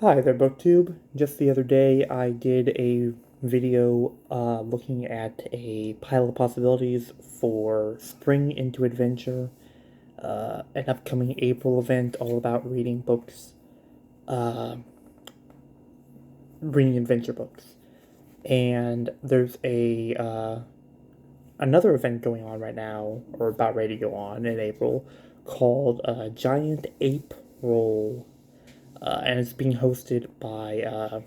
Hi there, BookTube. Just the other day, I did a video looking at a pile of possibilities for Spring into Adventure, an upcoming April event all about uh, reading adventure books. And there's another event going on right now, or about ready to go on in April, called Giant Ape-ril, and it's being hosted by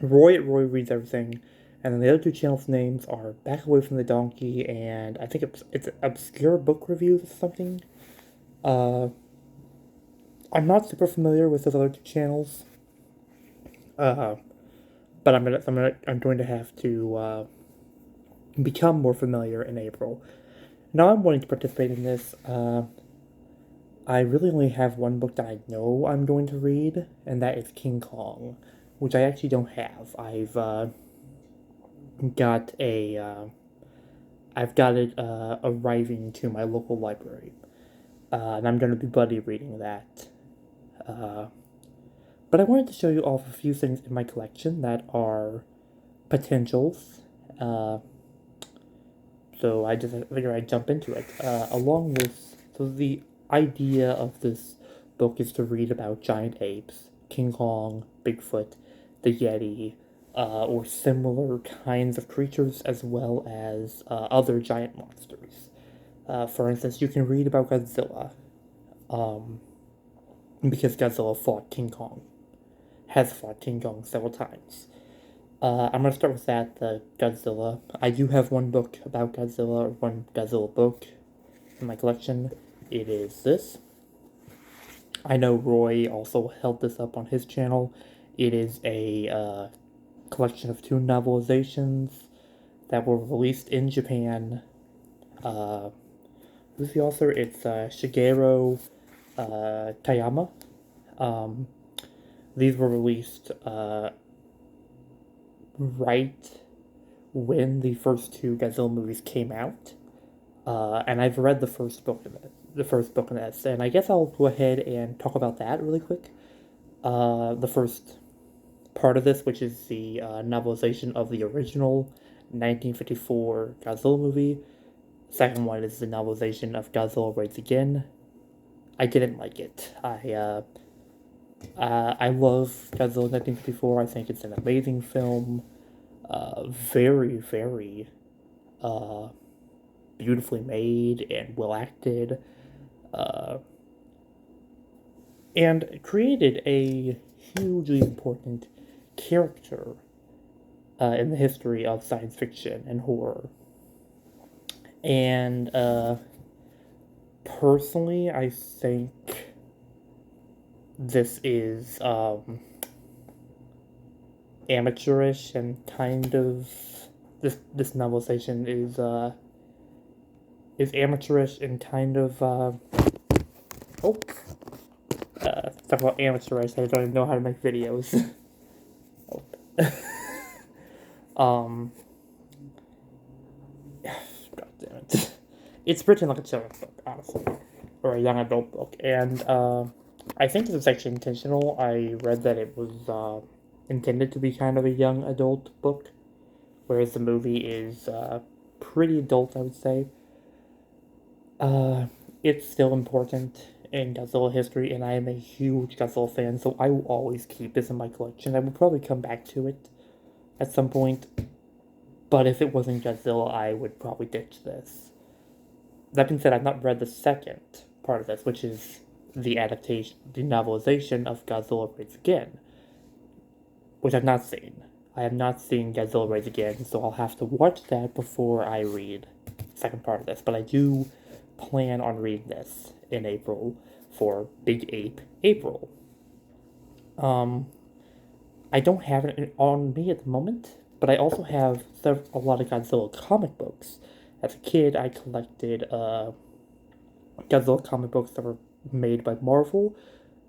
Roy at Roy Reads Everything, and then the other two channels' names are Back Away from the Donkey, and I think it's Obscure Book Reviews or something. Uh, I'm not super familiar with those other two channels, uh, but I'm going to have to become more familiar in April. Now I'm wanting to participate in this. I really only have one book that I know I'm going to read, and that is King Kong, which I actually don't have. Got a uh, I've got it arriving to my local library, and I'm going to be buddy reading that. Uh, but I wanted to show you off a few things in my collection that are potentials. Uh, so I just figured I'd jump into it. Along with so the idea of this book is to read about giant apes, King Kong, Bigfoot, the Yeti, or similar kinds of creatures, as well as other giant monsters. For instance, you can read about Godzilla, um, because Godzilla fought King Kong, has fought King Kong several times. I'm gonna start with that, the Godzilla. I do have one book about Godzilla, or one Godzilla book in my collection. It is this. I know Roy also held this up on his channel. It is a collection of two novelizations that were released in Japan. Uh, who's the author? It's Shigeru Tayama. Um, these were released right when the first two Godzilla movies came out, and I've read the first book of it, the first book in this, and I guess I'll go ahead and talk about that really quick. The first part of this, which is the novelization of the original 1954 Godzilla movie. Second one is the novelization of Godzilla Raids Again. I didn't like it. I love Godzilla 1954. I think it's an amazing film. Very, very uh, beautifully made and well acted, uh, and created a hugely important character in the history of science fiction and horror. And personally, I think this is amateurish and kind of this novelization is amateurish and kind of oh talk about amateurish. I don't even know how to make videos. um, God damn it, it's written like a children's book, honestly, or a young adult book, and I think this is actually intentional. I read that it was intended to be kind of a young adult book, whereas the movie is pretty adult, I would say. Uh, it's still important in Godzilla history, and I am a huge Godzilla fan, so I will always keep this in my collection. I will probably come back to it at some point, but if it wasn't Godzilla, I would probably ditch this. That being said, I've not read the second part of this, which is the adaptation, the novelization of Godzilla Raids Again, which I've not seen. I have not seen Godzilla Raids Again, so I'll have to watch that before I read the second part of this. But I do plan on reading this in April for Big Ape April. Um, I don't have it on me at the moment, but I also have a lot of Godzilla comic books. As a kid, I collected Godzilla comic books that were made by Marvel,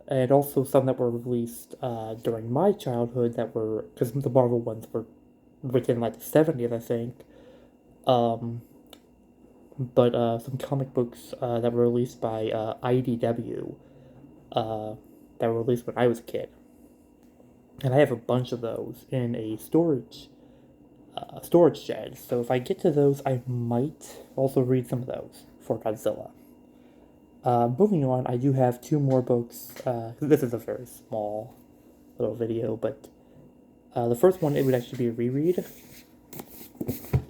and also some that were released during my childhood that were, because the Marvel ones were written in like the 70s, I think. Um, but some comic books that were released by IDW that were released when I was a kid. and I have a bunch of those in a storage shed. So if I get to those, I might also read some of those for Godzilla. Moving on, I do have two more books. This is a very small little video, but the first one, it would actually be a reread,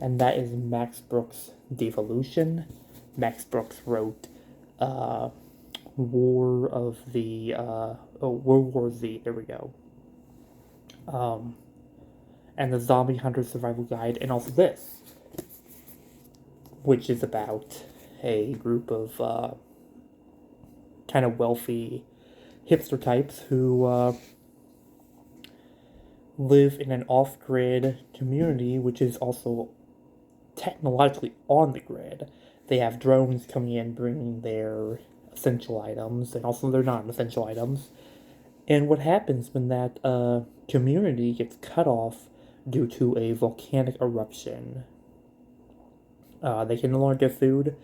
and that is Max Brooks' Devolution. Max Brooks wrote World War Z. There we go. And the Zombie Hunter Survival Guide, and also this, which is about a group of kind of wealthy hipster types who live in an off-grid community, which is also technologically on the grid. They have drones coming in, bringing their essential items, and also their non-essential items. And what happens when that community gets cut off due to a volcanic eruption? They can no longer get food.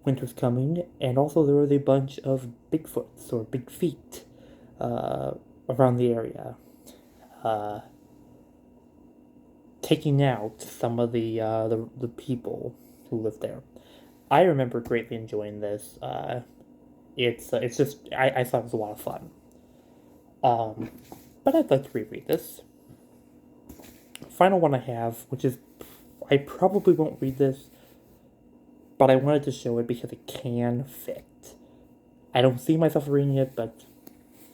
Winter's coming, and also there was a bunch of Bigfoots or Big Feet around the area, taking out some of the people who live there. I remember greatly enjoying this. It's just I thought it was a lot of fun. But I'd like to reread this. Final one I have, which is I probably won't read this, but I wanted to show it because it can fit. I don't see myself reading it, but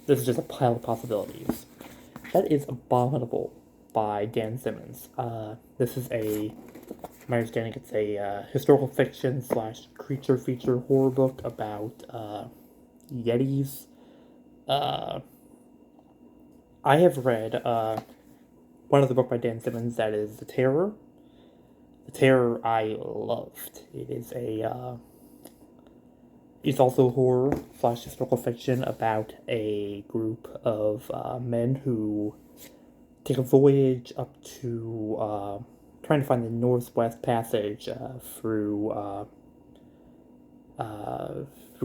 this is just a pile of possibilities. That is Abominable by Dan Simmons. This is my understanding, it's a historical fiction / creature feature horror book about Yetis. I have read one of the book by Dan Simmons that is The Terror. The Terror I loved. It is it's also horror / historical fiction about a group of men who take a voyage up to trying to find the Northwest Passage through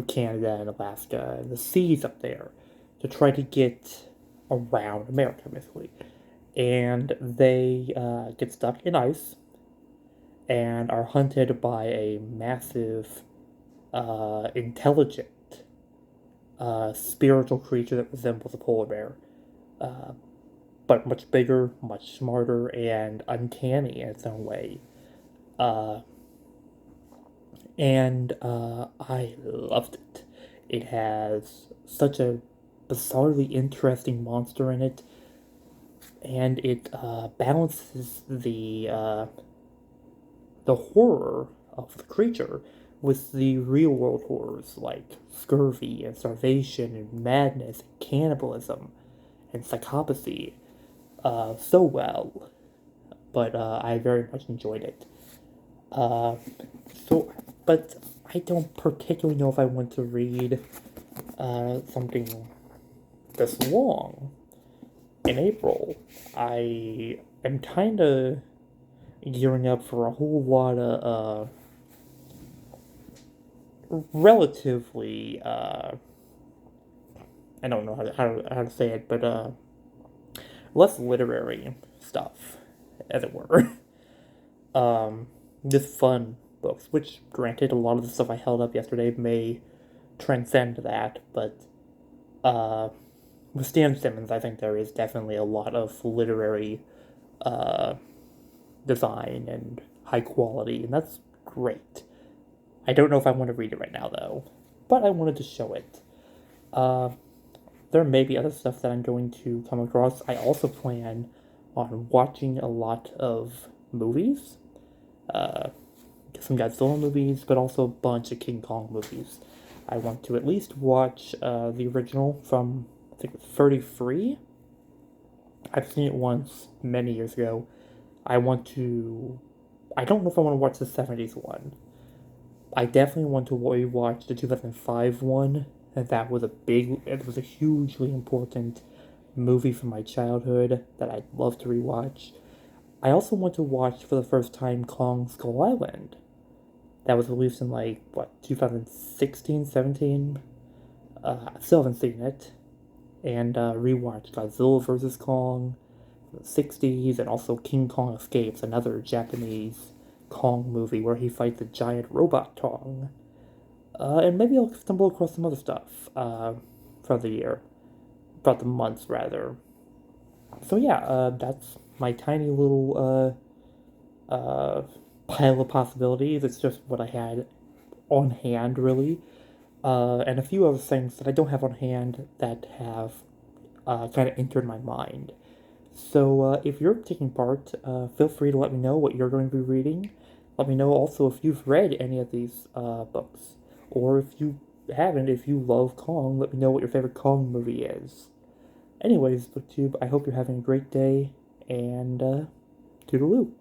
Canada and Alaska and the seas up there to try to get around America, basically. And they get stuck in ice and are hunted by a massive, intelligent, spiritual creature that resembles a polar bear, but much bigger, much smarter, and uncanny in its own way. I loved it. It has such a bizarrely interesting monster in it, and it balances the horror of the creature with the real world horrors like scurvy and starvation and madness and cannibalism and psychopathy so well. But I very much enjoyed it. But I don't particularly know if I want to read something this long in April. I am kind of gearing up for a whole lot of relatively I don't know how to say it, but less literary stuff, as it were. Just fun books, which granted a lot of the stuff I held up yesterday may transcend that, but with Stan Simmons, I think there is definitely a lot of literary design and high quality, and that's great. I don't know if I want to read it right now, though, but I wanted to show it. There may be other stuff that I'm going to come across. I also plan on watching a lot of movies. Some Godzilla movies, but also a bunch of King Kong movies. I want to at least watch the original from, I think it's 33. I've seen it once, many years ago. I don't know if I want to watch the 70s one. I definitely want to rewatch the 2005 one, and it was a hugely important movie from my childhood that I'd love to rewatch. I also want to watch for the first time Kong Skull Island. That was released in 2016, 17? I still haven't seen it. and rewatched Godzilla vs. Kong from the 60s, and also King Kong Escapes, another Japanese Kong movie where he fights a giant robot Kong. And maybe I'll stumble across some other stuff from the year, about the months rather. So yeah, that's my tiny little pile of possibilities. It's just what I had on hand, really, and a few other things that I don't have on hand that have kind of entered my mind. So if you're taking part, feel free to let me know what you're going to be reading. Let me know also if you've read any of these books, or if you haven't, if you love Kong, let me know what your favorite Kong movie is. Anyways, BookTube, I hope you're having a great day, and toodaloo.